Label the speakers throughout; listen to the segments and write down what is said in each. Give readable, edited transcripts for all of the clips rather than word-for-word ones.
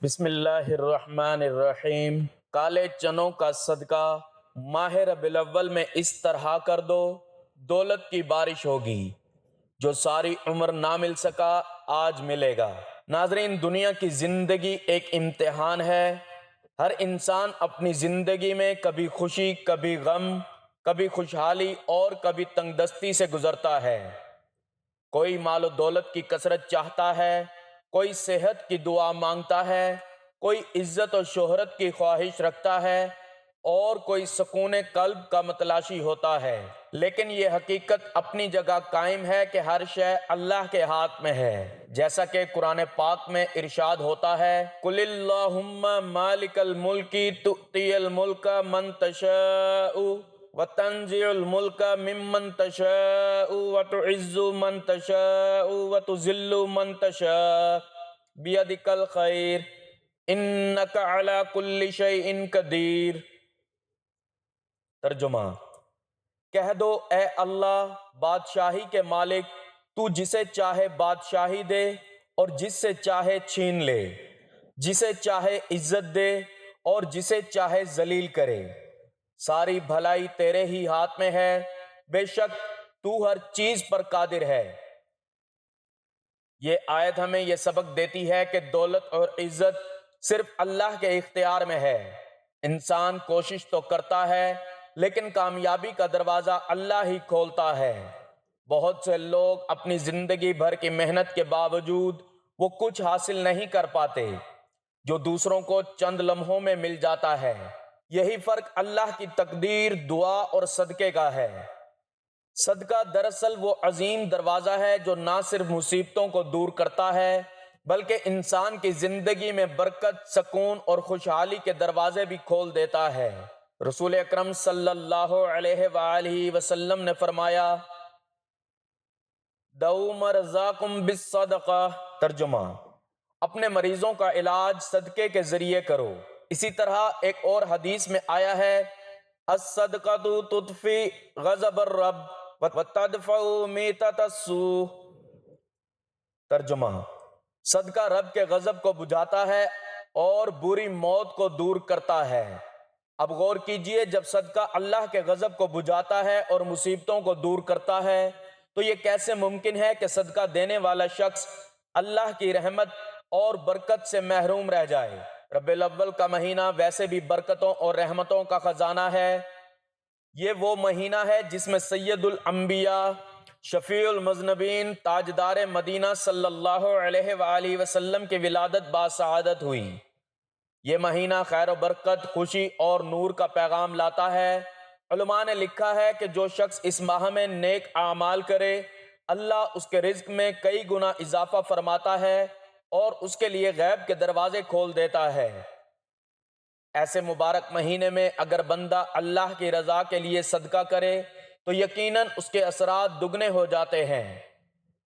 Speaker 1: بسم اللہ الرحمن الرحیم۔ کالے چنوں کا صدقہ ماہ ربیع الاول میں اس طرح کر دو، دولت کی بارش ہوگی، جو ساری عمر نہ مل سکا آج ملے گا۔ ناظرین، دنیا کی زندگی ایک امتحان ہے۔ ہر انسان اپنی زندگی میں کبھی خوشی، کبھی غم، کبھی خوشحالی اور کبھی تنگ دستی سے گزرتا ہے۔ کوئی مال و دولت کی کثرت چاہتا ہے، کوئی صحت کی دعا مانگتا ہے، کوئی عزت و شہرت کی خواہش رکھتا ہے اور کوئی سکون قلب کا متلاشی ہوتا ہے۔ لیکن یہ حقیقت اپنی جگہ قائم ہے کہ ہر شے اللہ کے ہاتھ میں ہے، جیسا کہ قرآن پاک میں ارشاد ہوتا ہے، قُلِ اللَّهُمَّ مَالِكَ الْمُلْكِ تُؤْتِيَ الْمُلْكَ مَن تَشَاءُ وَتَنزِعُ الْمُلْكَ مِمَّن تَشَاءُ وَتُعِزُّ مَن تَشَاءُ وَتُذِلُّ مَن تَشَاءُ بِيَدِكَ الْخَيْرُ إِنَّكَ عَلَى كُلِّ شَيْءٍ قَدِيرٌ۔ ترجمہ: کہہ دو، اے اللہ، بادشاہی کے مالک، تو جسے چاہے بادشاہی دے اور جس سے چاہے چھین لے، جسے چاہے عزت دے اور جسے چاہے ذلیل کرے۔ ساری بھلائی تیرے ہی ہاتھ میں ہے، بے شک تو ہر چیز پر قادر ہے۔ یہ آیت ہمیں یہ سبق دیتی ہے کہ دولت اور عزت صرف اللہ کے اختیار میں ہے۔ انسان کوشش تو کرتا ہے، لیکن کامیابی کا دروازہ اللہ ہی کھولتا ہے۔ بہت سے لوگ اپنی زندگی بھر کی محنت کے باوجود وہ کچھ حاصل نہیں کر پاتے جو دوسروں کو چند لمحوں میں مل جاتا ہے۔ یہی فرق اللہ کی تقدیر، دعا اور صدقے کا ہے۔ صدقہ دراصل وہ عظیم دروازہ ہے جو نہ صرف مصیبتوں کو دور کرتا ہے بلکہ انسان کی زندگی میں برکت، سکون اور خوشحالی کے دروازے بھی کھول دیتا ہے۔ رسول اکرم صلی اللہ علیہ وآلہ وسلم نے فرمایا، دعوا مرضاکم بالصدقہ۔ ترجمہ: اپنے مریضوں کا علاج صدقے کے ذریعے کرو۔ اسی طرح ایک اور حدیث میں آیا ہے، الصدقۃ تطفی غضب الرب وتدفع میتۃ السوء۔ ترجمہ: صدقہ رب کے غضب کو بجھاتا ہے اور بری موت کو دور کرتا ہے۔ اب غور کیجئے، جب صدقہ اللہ کے غضب کو بجھاتا ہے اور مصیبتوں کو دور کرتا ہے تو یہ کیسے ممکن ہے کہ صدقہ دینے والا شخص اللہ کی رحمت اور برکت سے محروم رہ جائے؟ ربیع الاول کا مہینہ ویسے بھی برکتوں اور رحمتوں کا خزانہ ہے۔ یہ وہ مہینہ ہے جس میں سید الانبیاء، شفیع المذنبین، تاجدار مدینہ صلی اللہ علیہ وآلہ وسلم کی ولادت باسعادت ہوئی۔ یہ مہینہ خیر و برکت، خوشی اور نور کا پیغام لاتا ہے۔ علماء نے لکھا ہے کہ جو شخص اس ماہ میں نیک اعمال کرے، اللہ اس کے رزق میں کئی گنا اضافہ فرماتا ہے اور اس کے لیے غیب کے دروازے کھول دیتا ہے۔ ایسے مبارک مہینے میں اگر بندہ اللہ کی رضا کے لیے صدقہ کرے تو یقیناً اس کے اثرات دگنے ہو جاتے ہیں،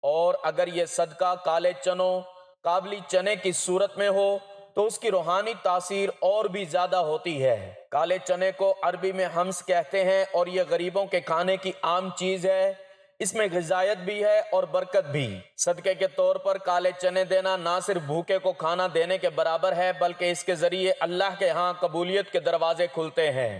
Speaker 1: اور اگر یہ صدقہ کالے چنوں، کابلی چنے کی صورت میں ہو تو اس کی روحانی تاثیر اور بھی زیادہ ہوتی ہے۔ کالے چنے کو عربی میں ہمس کہتے ہیں اور یہ غریبوں کے کھانے کی عام چیز ہے۔ اس میں غذائیت بھی ہے اور برکت بھی۔ صدقے کے طور پر کالے چنے دینا نہ صرف بھوکے کو کھانا دینے کے برابر ہے بلکہ اس کے ذریعے اللہ کے ہاں قبولیت کے دروازے کھلتے ہیں۔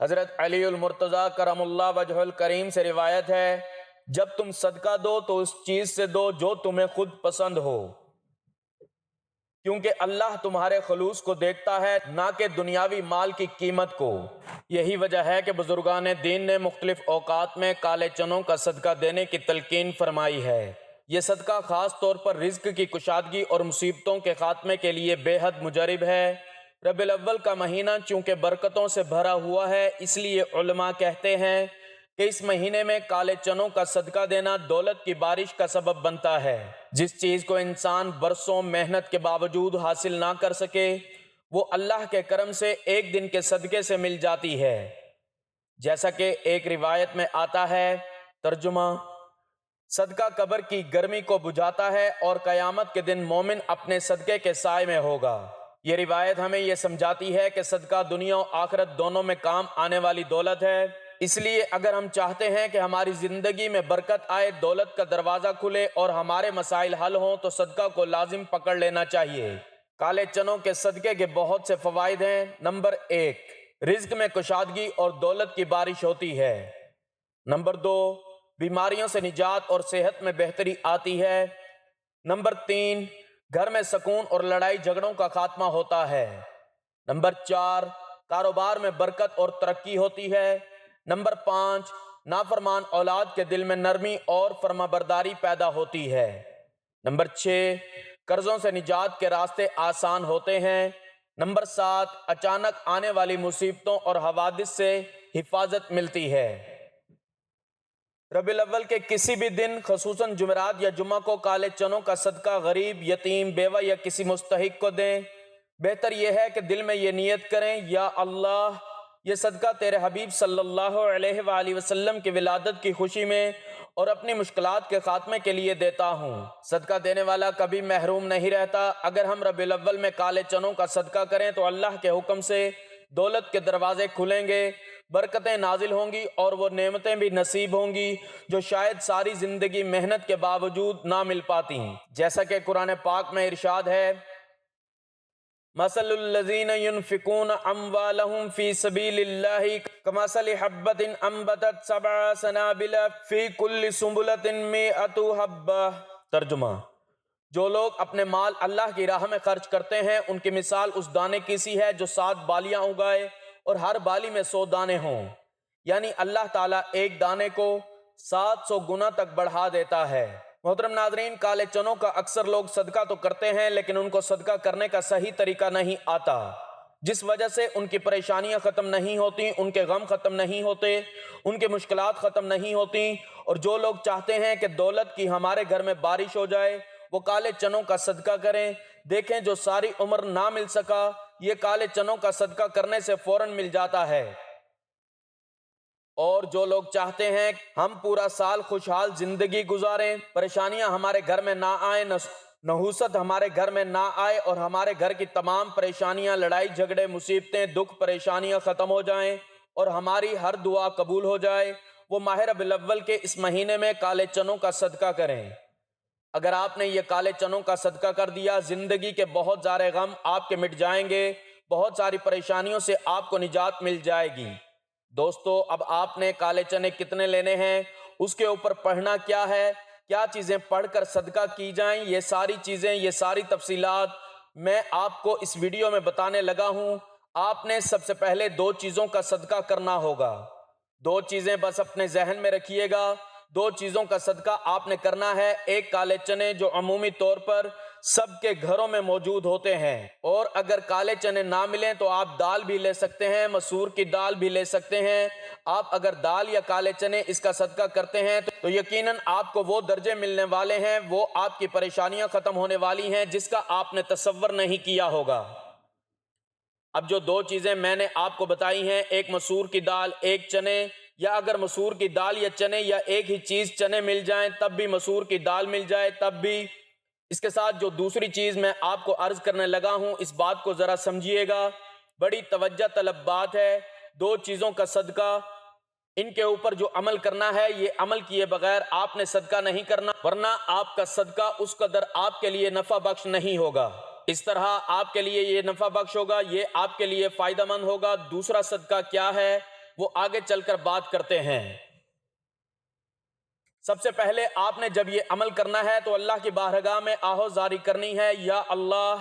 Speaker 1: حضرت علی المرتضیٰ کرم اللہ وجہ الکریم سے روایت ہے، جب تم صدقہ دو تو اس چیز سے دو جو تمہیں خود پسند ہو، کیونکہ اللہ تمہارے خلوص کو دیکھتا ہے، نہ کہ دنیاوی مال کی قیمت کو۔ یہی وجہ ہے کہ بزرگان دین نے مختلف اوقات میں کالے چنوں کا صدقہ دینے کی تلقین فرمائی ہے۔ یہ صدقہ خاص طور پر رزق کی کشادگی اور مصیبتوں کے خاتمے کے لیے بے حد مجرب ہے۔ ربیع الاول کا مہینہ چونکہ برکتوں سے بھرا ہوا ہے، اس لیے علماء کہتے ہیں کہ اس مہینے میں کالے چنوں کا صدقہ دینا دولت کی بارش کا سبب بنتا ہے۔ جس چیز کو انسان برسوں محنت کے باوجود حاصل نہ کر سکے، وہ اللہ کے کرم سے ایک دن کے صدقے سے مل جاتی ہے، جیسا کہ ایک روایت میں آتا ہے۔ ترجمہ: صدقہ قبر کی گرمی کو بجھاتا ہے اور قیامت کے دن مومن اپنے صدقے کے سائے میں ہوگا۔ یہ روایت ہمیں یہ سمجھاتی ہے کہ صدقہ دنیا و آخرت دونوں میں کام آنے والی دولت ہے۔ اس لیے اگر ہم چاہتے ہیں کہ ہماری زندگی میں برکت آئے، دولت کا دروازہ کھلے اور ہمارے مسائل حل ہوں تو صدقہ کو لازم پکڑ لینا چاہیے۔ کالے چنوں کے صدقے کے بہت سے فوائد ہیں۔ نمبر 1، رزق میں کشادگی اور دولت کی بارش ہوتی ہے۔ نمبر 2، بیماریوں سے نجات اور صحت میں بہتری آتی ہے۔ نمبر 3، گھر میں سکون اور لڑائی جھگڑوں کا خاتمہ ہوتا ہے۔ نمبر 4، کاروبار میں برکت اور ترقی ہوتی ہے۔ نمبر 5، نافرمان اولاد کے دل میں نرمی اور فرمانبرداری پیدا ہوتی ہے۔ نمبر 6، قرضوں سے نجات کے راستے آسان ہوتے ہیں۔ نمبر 7، اچانک آنے والی مصیبتوں اور حوادث سے حفاظت ملتی ہے۔ ربیع الاول کے کسی بھی دن، خصوصاً جمعرات یا جمعہ کو، کالے چنوں کا صدقہ غریب، یتیم، بیوہ یا کسی مستحق کو دیں۔ بہتر یہ ہے کہ دل میں یہ نیت کریں، یا اللہ، یہ صدقہ تیرے حبیب صلی اللہ علیہ وآلہ وسلم کی ولادت کی خوشی میں اور اپنی مشکلات کے خاتمے کے لیے دیتا ہوں۔ صدقہ دینے والا کبھی محروم نہیں رہتا۔ اگر ہم ربیع الاول میں کالے چنوں کا صدقہ کریں تو اللہ کے حکم سے دولت کے دروازے کھلیں گے، برکتیں نازل ہوں گی اور وہ نعمتیں بھی نصیب ہوں گی جو شاید ساری زندگی محنت کے باوجود نہ مل پاتی۔ جیسا کہ قرآن پاک میں ارشاد ہے، مثل الذین ينفقون اموالهم فی سبیل اللہ کمثل حبۃ انبتت سبع سنابل فی کل سنبلۃ مئۃ حبۃ۔ ترجمہ، جو لوگ اپنے مال اللہ کی راہ میں خرچ کرتے ہیں، ان کی مثال اس دانے کی سی ہے جو 7 بالیاں اگائے اور ہر بالی میں 100 دانے ہوں، یعنی اللہ تعالیٰ ایک دانے کو 700 گنا تک بڑھا دیتا ہے۔ محترم ناظرین، کالے چنوں کا اکثر لوگ صدقہ تو کرتے ہیں لیکن ان کو صدقہ کرنے کا صحیح طریقہ نہیں آتا، جس وجہ سے ان کی پریشانیاں ختم نہیں ہوتی، ان کے غم ختم نہیں ہوتے، ان کی مشکلات ختم نہیں ہوتی۔ اور جو لوگ چاہتے ہیں کہ دولت کی ہمارے گھر میں بارش ہو جائے، وہ کالے چنوں کا صدقہ کریں۔ دیکھیں، جو ساری عمر نہ مل سکا، یہ کالے چنوں کا صدقہ کرنے سے فوراً مل جاتا ہے۔ اور جو لوگ چاہتے ہیں ہم پورا سال خوشحال زندگی گزاریں، پریشانیاں ہمارے گھر میں نہ آئیں، نحوست ہمارے گھر میں نہ آئے اور ہمارے گھر کی تمام پریشانیاں، لڑائی جھگڑے، مصیبتیں، دکھ، پریشانیاں ختم ہو جائیں اور ہماری ہر دعا قبول ہو جائے، وہ ماہ ربیع الاول کے اس مہینے میں کالے چنوں کا صدقہ کریں۔ اگر آپ نے یہ کالے چنوں کا صدقہ کر دیا، زندگی کے بہت سارے غم آپ کے مٹ جائیں گے، بہت ساری پریشانیوں سے آپ کو نجات مل جائے گی۔ دوستو، اب آپ نے کالے چنے کتنے لینے ہیں، اس کے اوپر پڑھنا کیا ہے، کیا چیزیں پڑھ کر صدقہ کی جائیں، یہ ساری چیزیں، یہ ساری تفصیلات میں آپ کو اس ویڈیو میں بتانے لگا ہوں۔ آپ نے سب سے پہلے 2 چیزوں کا صدقہ کرنا ہوگا۔ 2 چیزیں بس اپنے ذہن میں رکھیے گا۔ 2 چیزوں کا صدقہ آپ نے کرنا ہے۔ ایک، کالے چنے جو عمومی طور پر سب کے گھروں میں موجود ہوتے ہیں، اور اگر کالے چنے نہ ملیں تو آپ دال بھی لے سکتے ہیں، مسور کی دال بھی لے سکتے ہیں۔ آپ اگر دال یا کالے چنے اس کا صدقہ کرتے ہیں تو یقیناً آپ کو وہ درجے ملنے والے ہیں، وہ آپ کی پریشانیاں ختم ہونے والی ہیں جس کا آپ نے تصور نہیں کیا ہوگا۔ اب جو 2 چیزیں میں نے آپ کو بتائی ہیں، ایک مسور کی دال، ایک چنے، یا اگر مسور کی دال یا چنے یا ایک ہی چیز چنے مل جائیں تب بھی، مسور کی دال مل جائے تب بھی۔ اس کے ساتھ جو دوسری چیز میں آپ کو عرض کرنے لگا ہوں، اس بات کو ذرا سمجھیے گا، بڑی توجہ طلب بات ہے۔ 2 چیزوں کا صدقہ، ان کے اوپر جو عمل کرنا ہے، یہ عمل کیے بغیر آپ نے صدقہ نہیں کرنا، ورنہ آپ کا صدقہ اس قدر آپ کے لیے نفع بخش نہیں ہوگا۔ اس طرح آپ کے لیے یہ نفع بخش ہوگا، یہ آپ کے لیے فائدہ مند ہوگا۔ دوسرا صدقہ کیا ہے، وہ آگے چل کر بات کرتے ہیں۔ سب سے پہلے آپ نے جب یہ عمل کرنا ہے تو اللہ کی بارگاہ میں آہو زاری کرنی ہے، یا اللہ،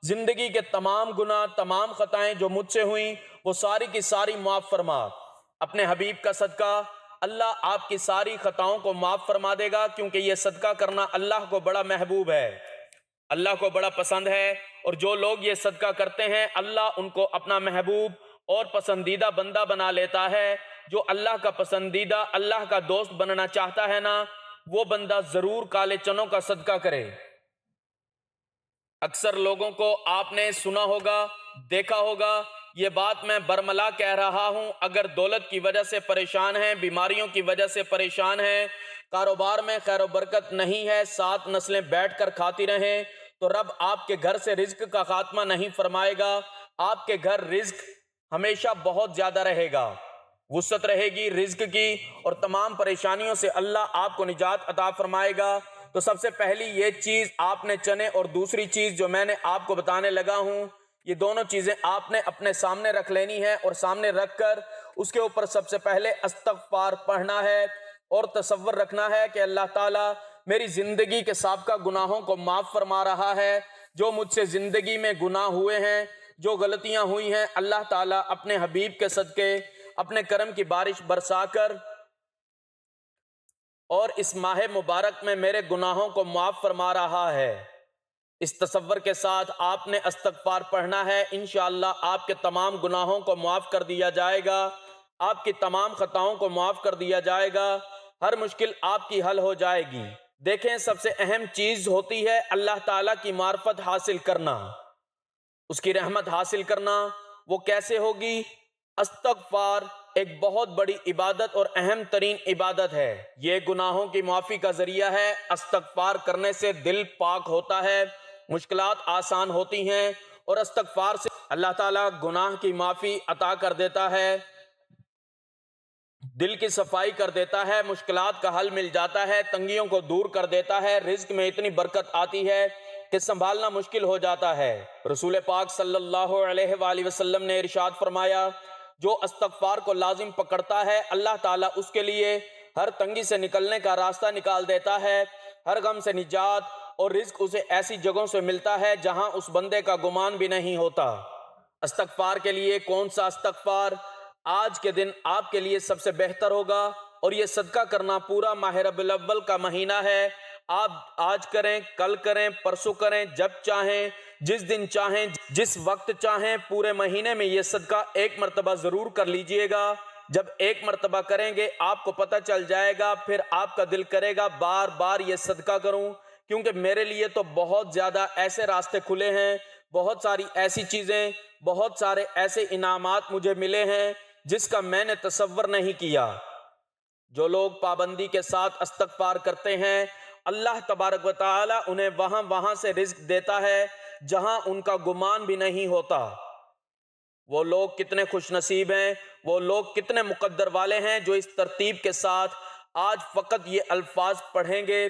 Speaker 1: زندگی کے تمام گناہ، تمام خطائیں جو مجھ سے ہوئیں، وہ ساری کی ساری معاف فرما۔ اپنے حبیب کا صدقہ، اللہ آپ کی ساری خطاؤں کو معاف فرما دے گا، کیونکہ یہ صدقہ کرنا اللہ کو بڑا محبوب ہے، اللہ کو بڑا پسند ہے۔ اور جو لوگ یہ صدقہ کرتے ہیں، اللہ ان کو اپنا محبوب اور پسندیدہ بندہ بنا لیتا ہے۔ جو اللہ کا پسندیدہ، اللہ کا دوست بننا چاہتا ہے نا، وہ بندہ ضرور کالے چنوں کا صدقہ کرے۔ اکثر لوگوں کو آپ نے سنا ہوگا، دیکھا ہوگا، یہ بات میں برملا کہہ رہا ہوں، اگر دولت کی وجہ سے پریشان ہیں، بیماریوں کی وجہ سے پریشان ہیں، کاروبار میں خیر و برکت نہیں ہے، 7 نسلیں بیٹھ کر کھاتی رہیں، تو رب آپ کے گھر سے رزق کا خاتمہ نہیں فرمائے گا۔ آپ کے گھر رزق ہمیشہ بہت زیادہ رہے گا، وسعت رہے گی رزق کی، اور تمام پریشانیوں سے اللہ آپ کو نجات عطا فرمائے گا۔ تو سب سے پہلی یہ چیز آپ نے چنے اور دوسری چیز جو میں نے آپ کو بتانے لگا ہوں، یہ دونوں چیزیں آپ نے اپنے سامنے رکھ لینی ہے، اور سامنے رکھ کر اس کے اوپر سب سے پہلے استغفار پڑھنا ہے، اور تصور رکھنا ہے کہ اللہ تعالیٰ میری زندگی کے سابقہ گناہوں کو معاف فرما رہا ہے۔ جو مجھ سے زندگی میں گناہ ہوئے ہیں، جو غلطیاں ہوئی ہیں، اللہ تعالیٰ اپنے حبیب کے صدقے اپنے کرم کی بارش برسا کر اور اس ماہ مبارک میں میرے گناہوں کو معاف فرما رہا ہے۔ اس تصور کے ساتھ آپ نے استغفار پڑھنا ہے، انشاءاللہ آپ کے تمام گناہوں کو معاف کر دیا جائے گا، آپ کی تمام خطاؤں کو معاف کر دیا جائے گا، ہر مشکل آپ کی حل ہو جائے گی۔ دیکھیں، سب سے اہم چیز ہوتی ہے اللہ تعالیٰ کی معرفت حاصل کرنا، اس کی رحمت حاصل کرنا۔ وہ کیسے ہوگی؟ استغفار ایک بہت بڑی عبادت اور اہم ترین عبادت ہے، یہ گناہوں کی معافی کا ذریعہ ہے۔ استغفار کرنے سے دل پاک ہوتا ہے، مشکلات آسان ہوتی ہیں، اور استغفار سے اللہ تعالیٰ گناہ کی معافی عطا کر دیتا ہے، دل کی صفائی کر دیتا ہے، مشکلات کا حل مل جاتا ہے، تنگیوں کو دور کر دیتا ہے، رزق میں اتنی برکت آتی ہے کہ سنبھالنا مشکل ہو جاتا ہے۔ رسول پاک صلی اللہ علیہ وآلہ وسلم نے ارشاد فرمایا، جو استغفار کو لازم پکڑتا ہے، اللہ تعالیٰ اس کے لیے ہر تنگی سے نکلنے کا راستہ نکال دیتا ہے، ہر غم سے نجات، اور رزق اسے ایسی جگہوں سے ملتا ہے جہاں اس بندے کا گمان بھی نہیں ہوتا۔ استغفار کے لیے کون سا استغفار؟ آج کے دن آپ کے لیے سب سے بہتر ہوگا، اور یہ صدقہ کرنا پورا ماہ ربیع الاول کا مہینہ ہے۔ آپ آج کریں، کل کریں، پرسوں کریں، جب چاہیں، جس دن چاہیں، جس وقت چاہیں، پورے مہینے میں یہ صدقہ ایک مرتبہ ضرور کر لیجئے گا۔ جب ایک مرتبہ کریں گے آپ کو پتہ چل جائے گا، پھر آپ کا دل کرے گا بار بار یہ صدقہ کروں، کیونکہ میرے لیے تو بہت زیادہ ایسے راستے کھلے ہیں، بہت ساری ایسی چیزیں، بہت سارے ایسے انعامات مجھے ملے ہیں جس کا میں نے تصور نہیں کیا۔ جو لوگ پابندی کے ساتھ استغفار کرتے ہیں، اللہ تبارک و تعالی انہیں وہاں سے رزق دیتا ہے جہاں ان کا گمان بھی نہیں ہوتا۔ وہ لوگ کتنے خوش نصیب ہیں، وہ لوگ کتنے مقدر والے ہیں جو اس ترتیب کے ساتھ آج فقط یہ الفاظ پڑھیں گے،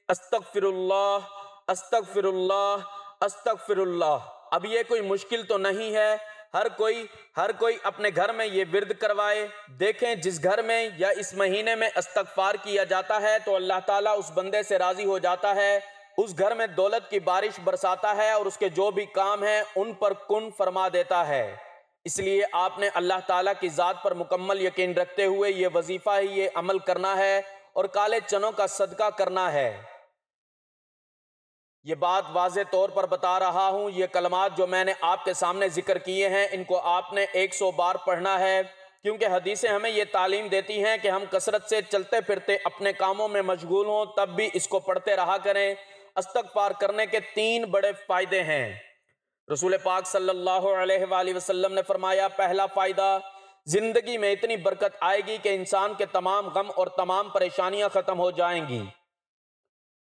Speaker 1: استغفر اللہ، استغفر اللہ، استغفر اللہ۔ اب یہ کوئی مشکل تو نہیں ہے، ہر کوئی اپنے گھر میں یہ ورد کروائے۔ دیکھیں، جس گھر میں یا اس مہینے میں استغفار کیا جاتا ہے تو اللہ تعالیٰ اس بندے سے راضی ہو جاتا ہے، اس گھر میں دولت کی بارش برساتا ہے، اور اس کے جو بھی کام ہیں ان پر کن فرما دیتا ہے۔ اس لیے آپ نے اللہ تعالیٰ کی ذات پر مکمل یقین رکھتے ہوئے یہ وظیفہ ہی یہ عمل کرنا ہے، اور کالے چنوں کا صدقہ کرنا ہے۔ یہ بات واضح طور پر بتا رہا ہوں، یہ کلمات جو میں نے آپ کے سامنے ذکر کیے ہیں ان کو آپ نے 100 بار پڑھنا ہے، کیونکہ حدیثیں ہمیں یہ تعلیم دیتی ہیں کہ ہم کثرت سے چلتے پھرتے اپنے کاموں میں مشغول ہوں تب بھی اس کو پڑھتے رہا کریں۔ استغفار کرنے کے 3 بڑے فائدے ہیں۔ رسول پاک صلی اللہ علیہ وآلہ وسلم نے فرمایا، پہلا فائدہ، زندگی میں اتنی برکت آئے گی کہ انسان کے تمام غم اور تمام پریشانیاں ختم ہو جائیں گی۔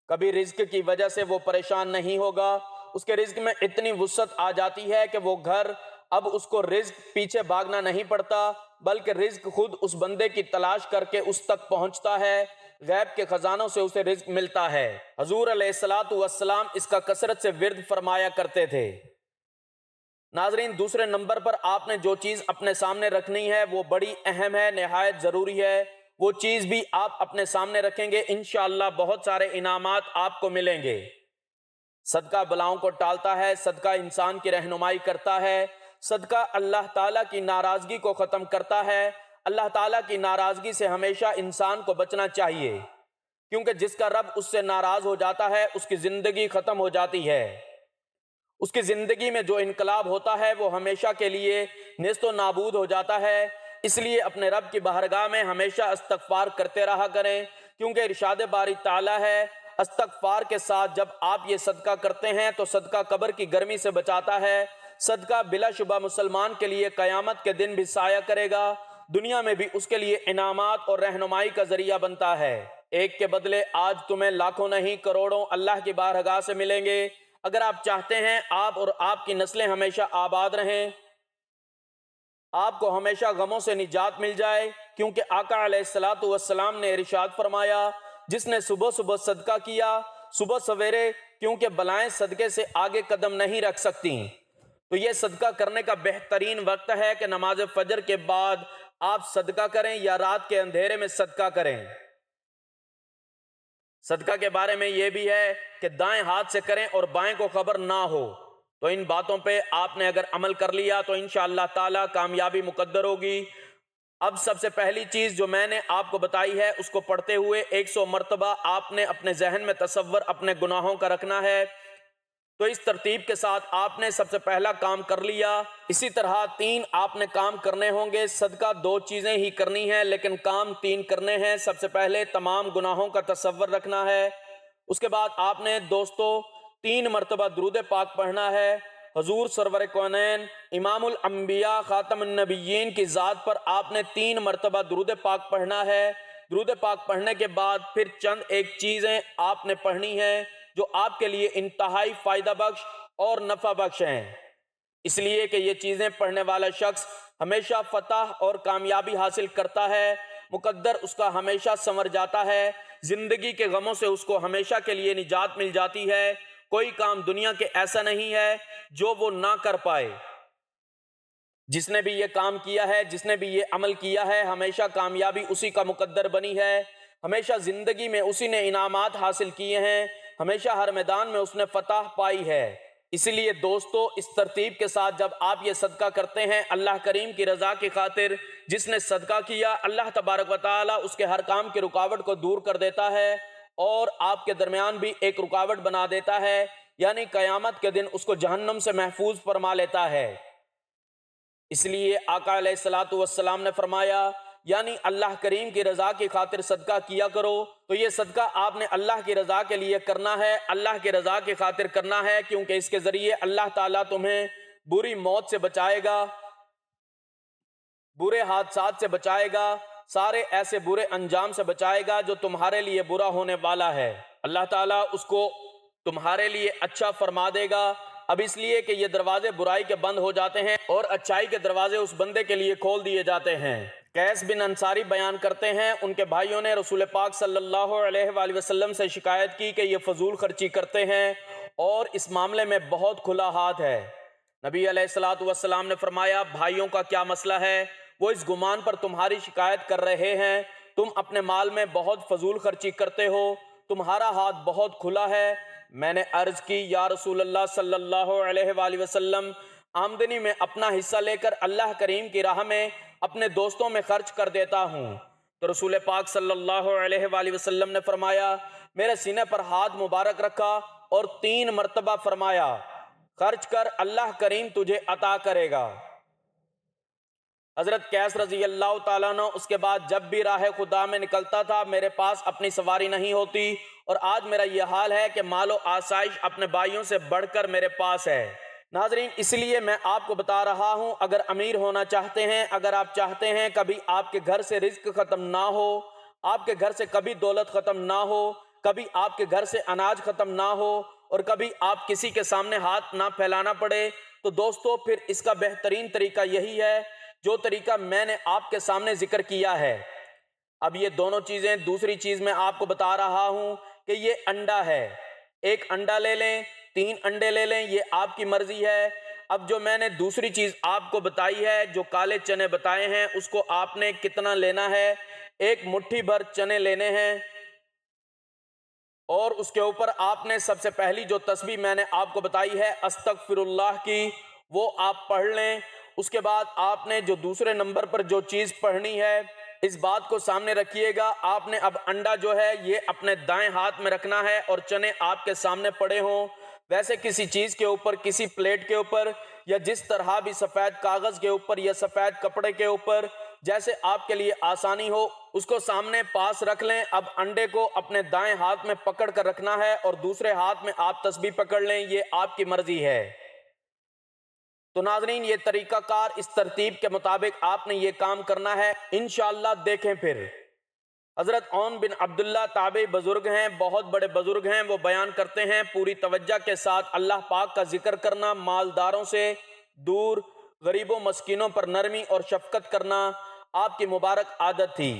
Speaker 1: کبھی رزق کی وجہ سے وہ پریشان نہیں ہوگا، اس کے رزق میں اتنی وسعت آ جاتی ہے کہ وہ گھر اب اس کو رزق پیچھے بھاگنا نہیں پڑتا، بلکہ رزق خود اس بندے کی تلاش کر کے اس تک پہنچتا ہے، غیب کے خزانوں سے اسے رزق ملتا ہے۔ حضور علیہ الصلوۃ والسلام اس کا کثرت سے ورد فرمایا کرتے تھے۔ ناظرین، دوسرے نمبر پر آپ نے جو چیز اپنے سامنے رکھنی ہے وہ بڑی اہم ہے، نہایت ضروری ہے۔ وہ چیز بھی آپ اپنے سامنے رکھیں گے، انشاءاللہ بہت سارے انعامات آپ کو ملیں گے۔ صدقہ بلاؤں کو ٹالتا ہے، صدقہ انسان کی رہنمائی کرتا ہے، صدقہ اللہ تعالیٰ کی ناراضگی کو ختم کرتا ہے۔ اللہ تعالیٰ کی ناراضگی سے ہمیشہ انسان کو بچنا چاہیے، کیونکہ جس کا رب اس سے ناراض ہو جاتا ہے اس کی زندگی ختم ہو جاتی ہے، اس کی زندگی میں جو انقلاب ہوتا ہے وہ ہمیشہ کے لیے نیست و نابود ہو جاتا ہے۔ اس لیے اپنے رب کی بارگاہ میں ہمیشہ استغفار کرتے رہا کریں، کیونکہ ارشاد باری تعالیٰ ہے، استغفار کے ساتھ جب آپ یہ صدقہ کرتے ہیں تو صدقہ قبر کی گرمی سے بچاتا ہے، صدقہ بلا شبہ مسلمان کے لیے قیامت کے دن بھی سایہ کرے گا، دنیا میں بھی اس کے لیے انعامات اور رہنمائی کا ذریعہ بنتا ہے۔ ایک کے بدلے آج تمہیں لاکھوں نہیں کروڑوں اللہ کی بارگاہ سے ملیں گے، اگر آپ چاہتے ہیں آپ اور آپ کی نسلیں ہمیشہ آباد رہیں، آپ کو ہمیشہ غموں سے نجات مل جائے، کیونکہ آقا علیہ الصلوۃ والسلام نے ارشاد فرمایا، جس نے صبح صبح صدقہ کیا، صبح سویرے، کیونکہ بلائیں صدقے سے آگے قدم نہیں رکھ سکتی، تو یہ صدقہ کرنے کا بہترین وقت ہے کہ نماز فجر کے بعد آپ صدقہ کریں یا رات کے اندھیرے میں صدقہ کریں۔ صدقہ کے بارے میں یہ بھی ہے کہ دائیں ہاتھ سے کریں اور بائیں کو خبر نہ ہو، تو ان باتوں پہ آپ نے اگر عمل کر لیا تو انشاءاللہ تعالی کامیابی مقدر ہوگی۔ اب سب سے پہلی چیز جو میں نے آپ کو بتائی ہے اس کو پڑھتے ہوئے 100 مرتبہ آپ نے اپنے ذہن میں تصور اپنے گناہوں کا رکھنا ہے، تو اس ترتیب کے ساتھ آپ نے سب سے پہلا کام کر لیا۔ اسی طرح 3 آپ نے کام کرنے ہوں گے، صدقہ 2 چیزیں ہی کرنی ہیں لیکن کام 3 کرنے ہیں۔ سب سے پہلے تمام گناہوں کا تصور رکھنا ہے، اس کے بعد آپ نے دوستو 3 مرتبہ درود پاک پڑھنا ہے، حضور سرور کونین امام الانبیاء خاتم النبیین کی ذات پر آپ نے 3 مرتبہ درود پاک پڑھنا ہے۔ درود پاک پڑھنے کے بعد پھر چند ایک چیزیں آپ نے پڑھنی ہیں جو آپ کے لیے انتہائی فائدہ بخش اور نفع بخش ہیں، اس لیے کہ یہ چیزیں پڑھنے والا شخص ہمیشہ فتح اور کامیابی حاصل کرتا ہے، مقدر اس کا ہمیشہ سنور جاتا ہے، زندگی کے غموں سے اس کو ہمیشہ کے لیے نجات مل جاتی ہے۔ کوئی کام دنیا کے ایسا نہیں ہے جو وہ نہ کر پائے۔ جس نے بھی یہ کام کیا ہے، جس نے بھی یہ عمل کیا ہے، ہمیشہ کامیابی اسی کا مقدر بنی ہے، ہمیشہ زندگی میں اسی نے انعامات حاصل کیے ہیں، ہمیشہ ہر میدان میں اس نے فتح پائی ہے۔ اسی لیے دوستو اس ترتیب کے ساتھ جب آپ یہ صدقہ کرتے ہیں اللہ کریم کی رضا کی خاطر، جس نے صدقہ کیا اللہ تبارک و تعالی اس کے ہر کام کی رکاوٹ کو دور کر دیتا ہے اور آپ کے درمیان بھی ایک رکاوٹ بنا دیتا ہے، یعنی قیامت کے دن اس کو جہنم سے محفوظ فرما لیتا ہے۔ اس لیے آقا علیہ الصلوۃ والسلام نے فرمایا یعنی اللہ کریم کی رضا کی خاطر صدقہ کیا کرو، تو یہ صدقہ آپ نے اللہ کی رضا کے لیے کرنا ہے، اللہ کی رضا کی خاطر کرنا ہے، کیونکہ اس کے ذریعے اللہ تعالیٰ تمہیں بری موت سے بچائے گا، برے حادثات سے بچائے گا، سارے ایسے برے انجام سے بچائے گا جو تمہارے لیے برا ہونے والا ہے، اللہ تعالیٰ اس کو تمہارے لیے اچھا فرما دے گا۔ اب اس لیے کہ یہ دروازے برائی کے بند ہو جاتے ہیں اور اچھائی کے دروازے اس بندے کے لیے کھول دیے جاتے ہیں۔ قیس بن انصاری بیان کرتے ہیں ان کے بھائیوں نے رسول پاک صلی اللہ علیہ وآلہ وسلم سے شکایت کی کہ یہ فضول خرچی کرتے ہیں اور اس معاملے میں بہت کھلا ہاتھ ہے۔ نبی علیہ الصلوۃ والسلام نے فرمایا بھائیوں کا کیا مسئلہ ہے؟ وہ اس گمان پر تمہاری شکایت کر رہے ہیں تم اپنے مال میں بہت فضول خرچی کرتے ہو، تمہارا ہاتھ بہت کھلا ہے۔ میں نے عرض کی یا رسول اللہ صلی اللہ علیہ وآلہ وسلم، آمدنی میں اپنا حصہ لے کر اللہ کریم کی راہ میں اپنے دوستوں میں خرچ کر دیتا ہوں، تو رسول پاک صلی اللہ علیہ وآلہ وسلم نے فرمایا میرے سینے پر ہاتھ مبارک رکھا اور 3 مرتبہ فرمایا خرچ کر اللہ کریم تجھے عطا کرے گا۔ حضرت قیس رضی اللہ تعالیٰ عنہ اس کے بعد جب بھی راہ خدا میں نکلتا تھا میرے پاس اپنی سواری نہیں ہوتی، اور آج میرا یہ حال ہے کہ مال و آسائش اپنے بھائیوں سے بڑھ کر میرے پاس ہے۔ ناظرین اس لیے میں آپ کو بتا رہا ہوں اگر امیر ہونا چاہتے ہیں، اگر آپ چاہتے ہیں کبھی آپ کے گھر سے رزق ختم نہ ہو، آپ کے گھر سے کبھی دولت ختم نہ ہو، کبھی آپ کے گھر سے اناج ختم نہ ہو اور کبھی آپ کسی کے سامنے ہاتھ نہ پھیلانا پڑے، تو دوستو پھر اس کا بہترین طریقہ یہی ہے جو طریقہ میں نے آپ کے سامنے ذکر کیا ہے۔ اب یہ دونوں چیزیں، دوسری چیز میں آپ کو بتا رہا ہوں کہ یہ انڈا ہے، 1 انڈا لے لیں، 3 انڈے لے لیں، یہ آپ کی مرضی ہے۔ اب جو میں نے دوسری چیز آپ کو بتائی ہے، جو کالے چنے بتائے ہیں، اس کو آپ نے کتنا لینا ہے؟ 1 مٹھی بھر چنے لینے ہیں، اور اس کے اوپر آپ نے سب سے پہلی جو تسبیح میں نے آپ کو بتائی ہے استغفر اللہ کی، وہ آپ پڑھ لیں۔ اس کے بعد آپ نے جو دوسرے نمبر پر جو چیز پڑھنی ہے، اس بات کو سامنے رکھیے گا، آپ نے اب انڈا جو ہے یہ اپنے دائیں ہاتھ میں رکھنا ہے اور چنے آپ کے سامنے پڑے ہوں، ویسے کسی چیز کے اوپر، کسی پلیٹ کے اوپر، یا جس طرح بھی سفید کاغذ کے اوپر یا سفید کپڑے کے اوپر، جیسے آپ کے لیے آسانی ہو اس کو سامنے پاس رکھ لیں۔ اب انڈے کو اپنے دائیں ہاتھ میں پکڑ کر رکھنا ہے اور دوسرے ہاتھ میں آپ تسبیح پکڑ لیں، یہ آپ کی مرضی ہے۔ تو ناظرین یہ طریقہ کار اس ترتیب کے مطابق آپ نے یہ کام کرنا ہے، انشاءاللہ دیکھیں پھر۔ حضرت عون بن عبداللہ تابعی بزرگ ہیں، بہت بڑے بزرگ ہیں، وہ بیان کرتے ہیں پوری توجہ کے ساتھ اللہ پاک کا ذکر کرنا، مالداروں سے دور، غریبوں مسکینوں پر نرمی اور شفقت کرنا آپ کی مبارک عادت تھی۔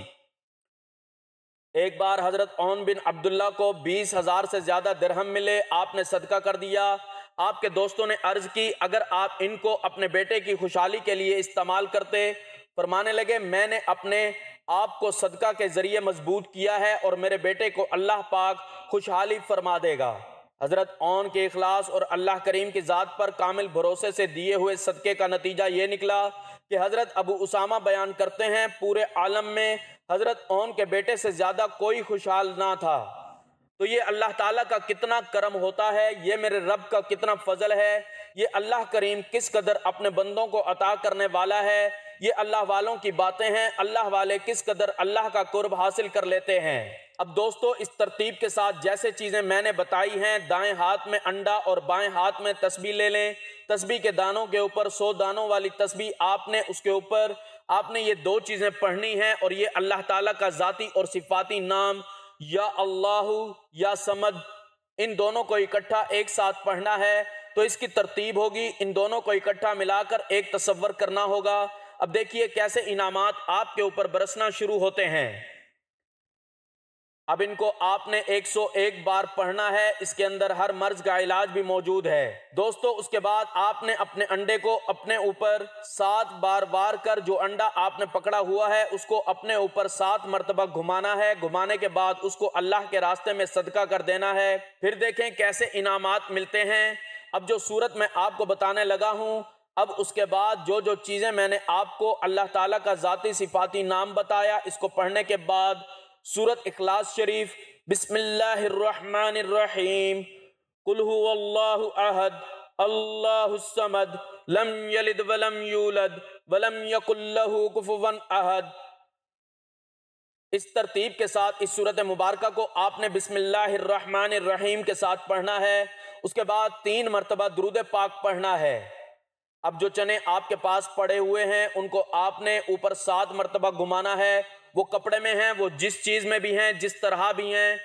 Speaker 1: ایک بار حضرت عون بن عبداللہ کو 20,000 سے زیادہ درہم ملے، آپ نے صدقہ کر دیا۔ آپ کے دوستوں نے عرض کی اگر آپ ان کو اپنے بیٹے کی خوشحالی کے لیے استعمال کرتے، فرمانے لگے میں نے اپنے آپ کو صدقہ کے ذریعے مضبوط کیا ہے اور میرے بیٹے کو اللہ پاک خوشحالی فرما دے گا۔ حضرت عون کے اخلاص اور اللہ کریم کی ذات پر کامل بھروسے سے دیے ہوئے صدقے کا نتیجہ یہ نکلا کہ حضرت ابو اسامہ بیان کرتے ہیں پورے عالم میں حضرت عون کے بیٹے سے زیادہ کوئی خوشحال نہ تھا۔ تو یہ اللہ تعالیٰ کا کتنا کرم ہوتا ہے، یہ میرے رب کا کتنا فضل ہے، یہ اللہ کریم کس قدر اپنے بندوں کو عطا کرنے والا ہے، یہ اللہ والوں کی باتیں ہیں، اللہ والے کس قدر اللہ کا قرب حاصل کر لیتے ہیں۔ اب دوستو اس ترتیب کے ساتھ جیسے چیزیں میں نے بتائی ہیں، دائیں ہاتھ میں انڈا اور بائیں ہاتھ میں تسبیح لے لیں، تسبیح کے دانوں کے اوپر 100 دانوں والی تسبیح آپ نے اس کے اوپر آپ نے یہ 2 چیزیں پڑھنی ہیں، اور یہ اللہ تعالیٰ کا ذاتی اور صفاتی نام یا اللہ یا سمد ان دونوں کو اکٹھا ایک ساتھ پڑھنا ہے۔ تو اس کی ترتیب ہوگی، ان دونوں کو اکٹھا ملا کر ایک تصور کرنا ہوگا۔ اب دیکھیے کیسے انعامات آپ کے اوپر برسنا شروع ہوتے ہیں۔ اب ان کو آپ نے 101 بار پڑھنا ہے، اس کے اندر ہر مرض کا علاج بھی موجود ہے۔ دوستو اس کے بعد آپ نے اپنے انڈے کو اپنے اوپر 7 بار وار کر جو انڈا آپ نے پکڑا ہوا ہے اس کو اپنے اوپر 7 مرتبہ گھمانا ہے، گھمانے کے بعد اس کو اللہ کے راستے میں صدقہ کر دینا ہے۔ پھر دیکھیں کیسے انعامات ملتے ہیں۔ اب جو صورت میں آپ کو بتانے لگا ہوں، اب اس کے بعد جو جو چیزیں میں نے آپ کو اللہ تعالیٰ کا ذاتی صفاتی نام بتایا، اس کو پڑھنے کے بعد سورت اخلاص شریف، بسم اللہ الرحمن الرحیم، قل هو اللہ احد اللہ الصمد لم یلد ولم یولد ولم یکن لہ کفوا احد، اس ترتیب کے ساتھ اس سورت مبارکہ کو آپ نے بسم اللہ الرحمن الرحیم کے ساتھ پڑھنا ہے۔ اس کے بعد 3 مرتبہ درود پاک پڑھنا ہے۔ اب جو چنے آپ کے پاس پڑے ہوئے ہیں ان کو آپ نے اوپر 7 مرتبہ گھمانا ہے، وہ کپڑے میں ہیں، وہ جس چیز میں بھی ہیں، جس طرح بھی ہیں،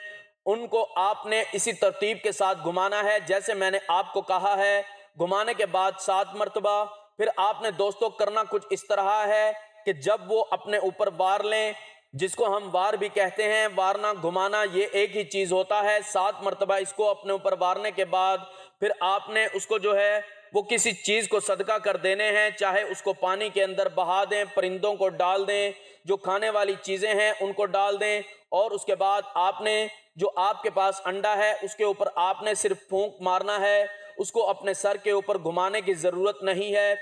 Speaker 1: ان کو آپ نے اسی ترتیب کے ساتھ گھمانا ہے جیسے میں نے آپ کو کہا ہے۔ گھمانے کے بعد 7 مرتبہ پھر آپ نے دوستو کرنا کچھ اس طرح ہے کہ جب وہ اپنے اوپر وار لیں، جس کو ہم وار بھی کہتے ہیں، وارنا گھمانا یہ ایک ہی چیز ہوتا ہے۔ 7 مرتبہ اس کو اپنے اوپر وارنے کے بعد پھر آپ نے اس کو جو ہے وہ کسی چیز کو صدقہ کر دینے ہیں، چاہے اس کو پانی کے اندر بہا دیں، پرندوں کو ڈال دیں، جو کھانے والی چیزیں ہیں ان کو ڈال دیں، اور اس کے بعد آپ نے جو آپ کے پاس انڈا ہے اس کے اوپر آپ نے صرف پھونک مارنا ہے، اس کو اپنے سر کے اوپر گھمانے کی ضرورت نہیں ہے،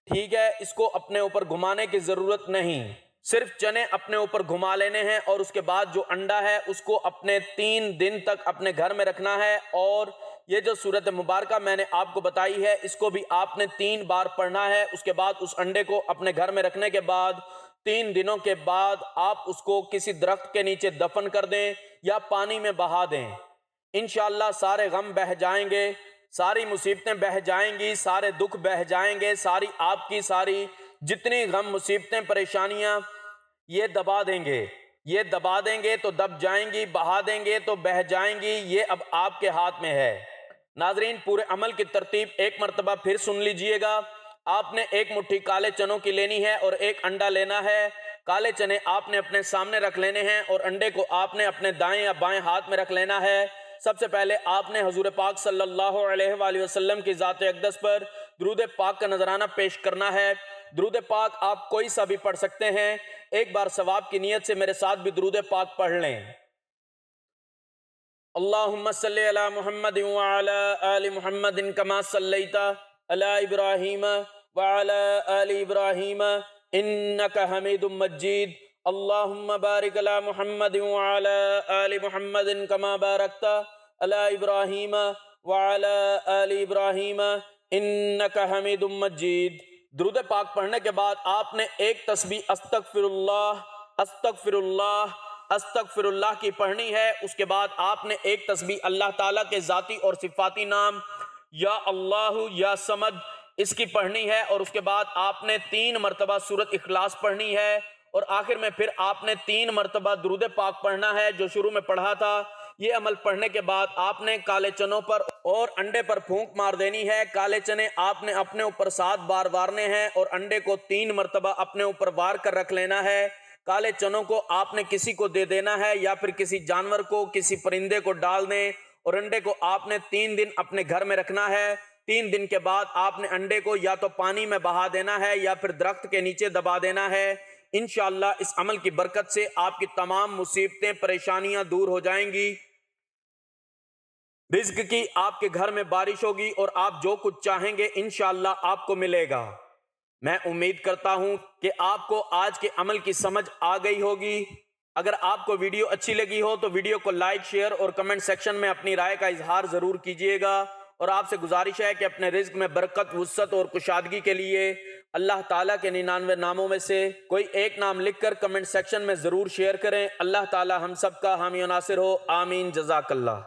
Speaker 1: ٹھیک ہے، اس کو اپنے اوپر گھمانے کی ضرورت نہیں، صرف چنے اپنے اوپر گھما لینے ہیں، اور اس کے بعد جو انڈا ہے اس کو اپنے 3 دن تک اپنے گھر میں رکھنا ہے۔ اور یہ جو سورت مبارکہ میں نے آپ کو بتائی ہے اس کو بھی آپ نے 3 بار پڑھنا ہے۔ اس کے بعد اس انڈے کو اپنے گھر میں رکھنے کے بعد 3 دنوں کے بعد آپ اس کو کسی درخت کے نیچے دفن کر دیں یا پانی میں بہا دیں، انشاءاللہ سارے غم بہہ جائیں گے، ساری مصیبتیں بہہ جائیں گی، سارے دکھ بہہ جائیں گے، ساری آپ کی ساری جتنی غم مصیبتیں پریشانیاں یہ دبا دیں گے، یہ دبا دیں گے تو دب جائیں گی، بہا دیں گے تو بہہ جائیں گی، یہ اب آپ کے ہاتھ میں ہے۔ ناظرین پورے عمل کی ترتیب ایک مرتبہ پھر سن لیجئے گا۔ آپ نے 1 مٹھی کالے چنوں کی لینی ہے اور 1 انڈا لینا ہے۔ کالے چنے آپ نے اپنے سامنے رکھ لینے ہیں اور انڈے کو آپ نے اپنے دائیں یا بائیں ہاتھ میں رکھ لینا ہے۔ سب سے پہلے آپ نے حضور پاک صلی اللہ علیہ وآلہ وسلم کی ذات اقدس پر درود پاک کا نذرانہ پیش کرنا ہے۔ درود پاک آپ کوئی سا بھی پڑھ سکتے ہیں، ایک بار ثواب کی نیت سے میرے ساتھ بھی درود پاک پڑھ لیں۔ اللہم صلی علی محمد وعلی آل محمد کما صلیت علی ابراہیم وعلی آل ابراہیم انک حمید مجید۔ اللہم بارک علی محمد وعلی آل محمد کما بارکت علی ابراہیم وعلی آل ابراہیم انک حمید مجید۔ درود پاک پڑھنے کے بعد آپ نے ایک تسبیح استغفر اللہ استغفر اللہ استغفر اللہ کی پڑھنی ہے۔ اس کے بعد آپ نے ایک تسبیح اللہ تعالیٰ کے ذاتی اور صفاتی نام یا اللہ یا سمد اس کی پڑھنی ہے، اور اس کے بعد آپ نے 3 مرتبہ سورت اخلاص پڑھنی ہے، اور آخر میں پھر آپ نے 3 مرتبہ درود پاک پڑھنا ہے جو شروع میں پڑھا تھا۔ یہ عمل پڑھنے کے بعد آپ نے کالے چنوں پر اور انڈے پر پھونک مار دینی ہے۔ کالے چنے آپ نے اپنے اوپر 7 بار وارنے ہیں اور انڈے کو 3 مرتبہ اپنے اوپر وار کر رکھ لینا ہے۔ کالے چنوں کو آپ نے کسی کو دے دینا ہے یا پھر کسی جانور کو، کسی پرندے کو ڈال دیں، اور انڈے کو آپ نے 3 دن اپنے گھر میں رکھنا ہے۔ 3 دن کے بعد آپ نے انڈے کو یا تو پانی میں بہا دینا ہے یا پھر درخت کے نیچے دبا دینا ہے۔ انشاءاللہ اس عمل کی برکت سے آپ کی تمام مصیبتیں، پریشانیاں دور ہو جائیں گی، رزق کی آپ کے گھر میں بارش ہوگی، اور آپ جو کچھ چاہیں گے انشاءاللہ آپ کو ملے گا۔ میں امید کرتا ہوں کہ آپ کو آج کے عمل کی سمجھ آ گئی ہوگی۔ اگر آپ کو ویڈیو اچھی لگی ہو تو ویڈیو کو لائک، شیئر اور کمنٹ سیکشن میں اپنی رائے کا اظہار ضرور کیجئے گا، اور آپ سے گزارش ہے کہ اپنے رزق میں برکت، وسعت اور کشادگی کے لیے اللہ تعالیٰ کے 99 ناموں میں سے کوئی ایک نام لکھ کر کمنٹ سیکشن میں ضرور شیئر کریں۔ اللہ تعالیٰ ہم سب کا حامی و ناصر ہو، آمین، جزاک اللہ۔